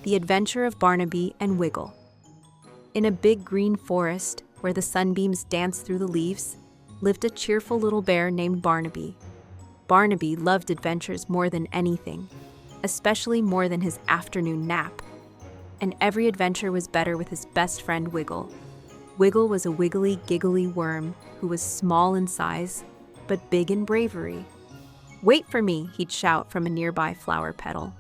The Adventure of Barnaby and Wiggle. In a big green forest, where the sunbeams danced through the leaves, lived a cheerful little bear named Barnaby. Barnaby loved adventures more than anything, especially more than his afternoon nap. And every adventure was better with his best friend Wiggle. Wiggle was a wiggly, giggly worm who was small in size, but big in bravery. "Wait for me," he'd shout from a nearby flower petal.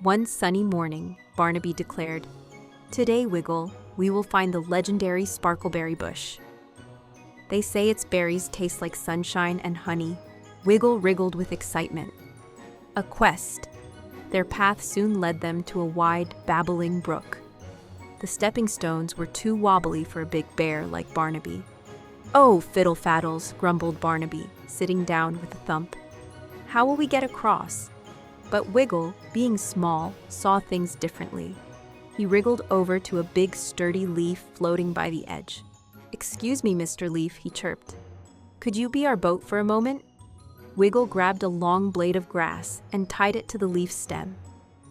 One sunny morning, Barnaby declared, "Today, Wiggle, we will find the legendary Sparkleberry Bush. They say its berries taste like sunshine and honey." Wiggle wriggled with excitement. A quest. Their path soon led them to a wide, babbling brook. The stepping stones were too wobbly for a big bear like Barnaby. "Oh, fiddle-faddles," grumbled Barnaby, sitting down with a thump. "How will we get across?" But Wiggle, being small, saw things differently. He wriggled over to a big, sturdy leaf floating by the edge. "Excuse me, Mr. Leaf," he chirped. "Could you be our boat for a moment?" Wiggle grabbed a long blade of grass and tied it to the leaf stem.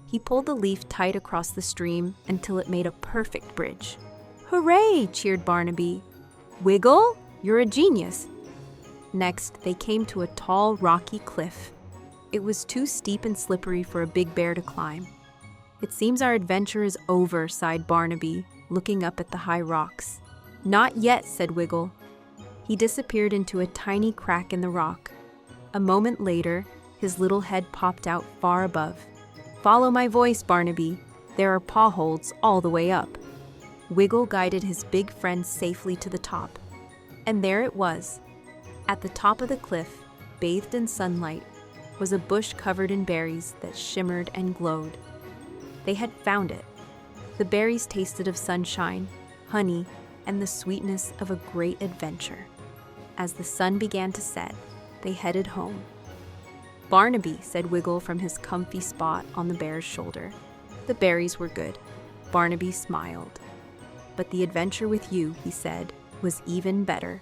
He pulled the leaf tight across the stream until it made a perfect bridge. "Hooray!" cheered Barnaby. "Wiggle, you're a genius." Next, they came to a tall, rocky cliff. It was too steep and slippery for a big bear to climb. "It seems our adventure is over," sighed Barnaby, looking up at the high rocks. "Not yet," said Wiggle. He disappeared into a tiny crack in the rock. A moment later, his little head popped out far above. "Follow my voice, Barnaby. There are paw holds all the way up." Wiggle guided his big friend safely to the top. And there it was. At the top of the cliff, bathed in sunlight, was a bush covered in berries that shimmered and glowed. They had found it. The berries tasted of sunshine, honey, and the sweetness of a great adventure. As the sun began to set, they headed home. "Barnaby," said Wiggle from his comfy spot on the bear's shoulder. "The berries were good." Barnaby smiled. "But the adventure with you," he said, "was even better."